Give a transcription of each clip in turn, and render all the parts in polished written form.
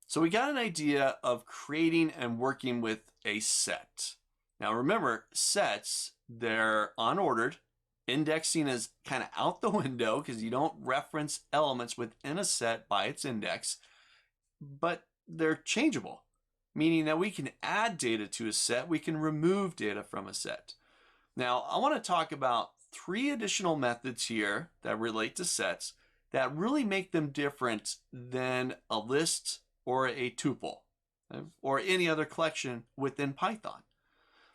So we got an idea of creating and working with a set. Now remember, sets, they're unordered. Indexing is kind of out the window because you don't reference elements within a set by its index, but they're changeable, meaning that we can add data to a set, we can remove data from a set. Now, I want to talk about 3 additional methods here that relate to sets that really make them different than a list or a tuple or any other collection within Python.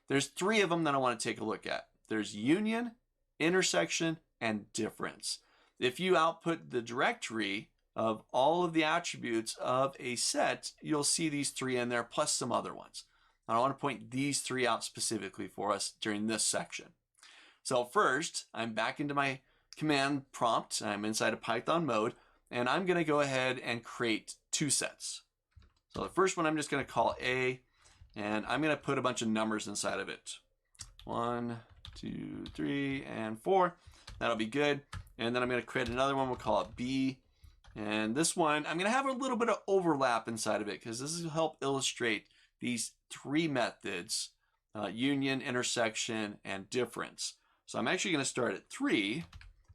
There's 3 of them that I want to take a look at. There's union, intersection, and difference. If you output the directory of all of the attributes of a set, you'll see these 3 in there plus some other ones. And I want to point these 3 out specifically for us during this section. So first, I'm back into my command prompt. I'm inside of Python mode, and I'm going to go ahead and create 2 sets. So the first one I'm just going to call A, and I'm going to put a bunch of numbers inside of it. 1, 2, 3, and 4. That'll be good. And then I'm going to create another one. We'll call it B. And this one, I'm going to have a little bit of overlap inside of it because this will help illustrate these 3 methods, union, intersection, and difference. So I'm actually going to start at 3, and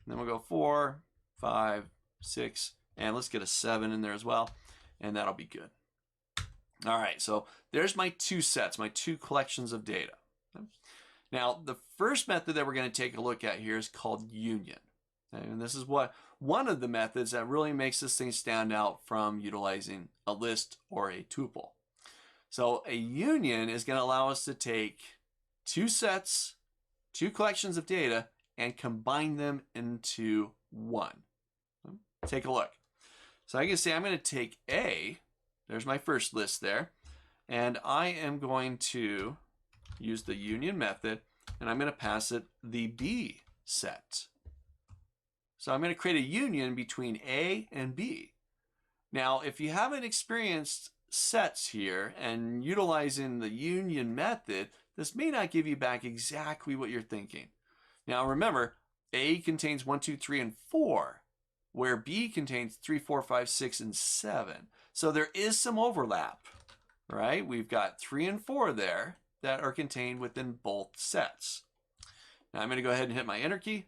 then we'll go 4, 5, 6, and let's get a 7 in there as well, and that'll be good. All right, so there's my 2 sets, my 2 collections of data. Now, the first method that we're going to take a look at here is called union. And this is one of the methods that really makes this thing stand out from utilizing a list or a tuple. So a union is going to allow us to take 2 sets, 2 collections of data, and combine them into one. Take a look. So I can say I'm going to take A, there's my first list there, and I am going to use the union method, and I'm going to pass it the B set. So I'm going to create a union between A and B. Now, if you haven't experienced sets here and utilizing the union method, this may not give you back exactly what you're thinking. Now remember, A contains 1, 2, 3, and 4, where B contains 3, 4, 5, 6, and 7. So there is some overlap, right? We've got 3 and 4 there that are contained within both sets. Now I'm going to go ahead and hit my enter key.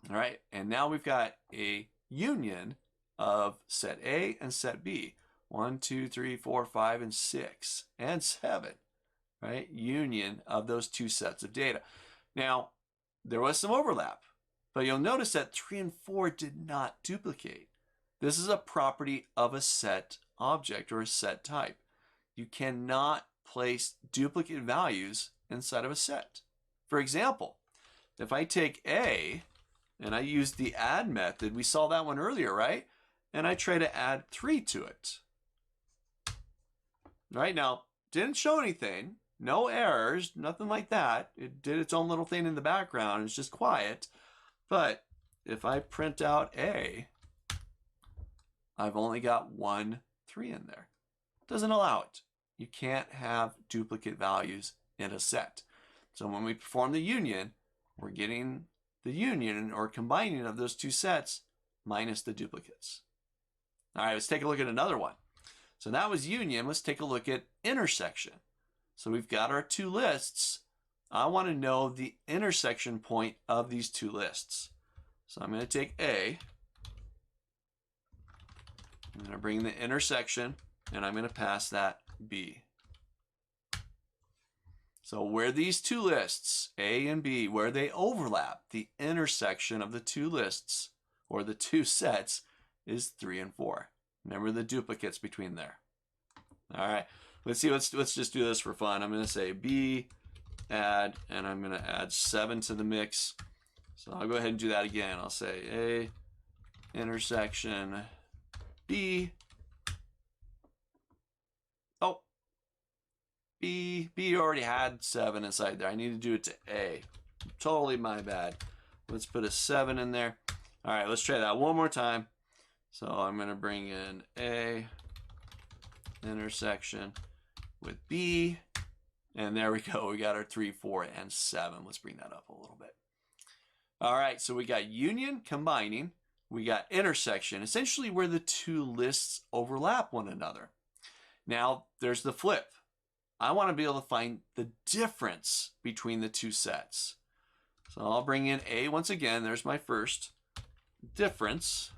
All right, and now we've got a union of set A and set B. 1, 2, 3, 4, 5, and 6, and 7, right? Union of those 2 sets of data. Now, there was some overlap, but you'll notice that 3 and 4 did not duplicate. This is a property of a set object or a set type. You cannot place duplicate values inside of a set. For example, if I take A and I use the add method, we saw that one earlier, right? And I try to add 3 to it. Right now, didn't show anything, no errors, nothing like that. It did its own little thing in the background. It's just quiet. But if I print out A, I've only got 1 3 in there. Doesn't allow it. You can't have duplicate values in a set. So when we perform the union, we're getting the union or combining of those 2 sets minus the duplicates. All right, let's take a look at another one. So that was union. Let's take a look at intersection. So we've got our 2 lists. I want to know the intersection point of these 2 lists. So I'm going to take A. I'm going to bring the intersection, and I'm going to pass that B. So where these 2 lists, A and B, where they overlap, the intersection of the 2 lists, or the 2 sets, is 3 and 4. Remember the duplicates between there. All right, let's see, let's just do this for fun. I'm going to say B, add, and I'm going to add 7 to the mix. So I'll go ahead and do that again. I'll say A, intersection, B. Oh, B already had 7 inside there. I need to do it to A. Totally my bad. Let's put a 7 in there. All right, let's try that one more time. So I'm going to bring in A, intersection with B, and there we go. We got our 3, 4, and 7. Let's bring that up a little bit. All right, so we got union combining. we got intersection, essentially where the two lists overlap one another. Now, there's the flip. I want to be able to find the difference between the two sets. So I'll bring in A once again. There's my first difference.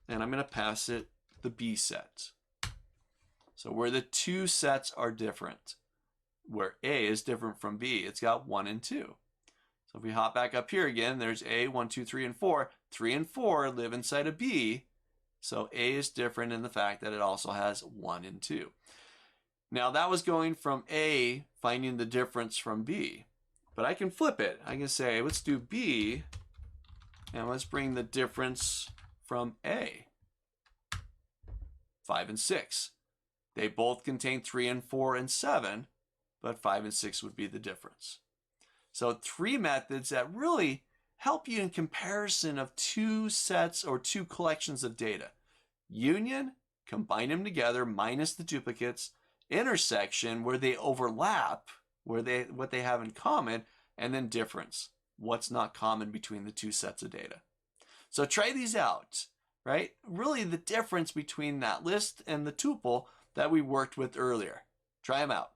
And I'm going to pass it the B set. So where the two sets are different, where A is different from B, it's got 1 and 2. So if we hop back up here again, there's A, 1, 2, 3, and 4. 3 and 4 live inside of B. So A is different in the fact that it also has 1 and 2. Now that was going from A, finding the difference from B. But I can flip it. I can say, let's do B, and let's bring the difference from A. 5 and 6. They both contain 3 and 4 and 7, but 5 and 6 would be the difference. So 3 methods that really help you in comparison of two sets or two collections of data. Union, combine them together minus the duplicates. Intersection, where they overlap, what they have in common, and then difference, what's not common between the two sets of data. So try these out, right? Really the difference between that list and the tuple that we worked with earlier. Try them out.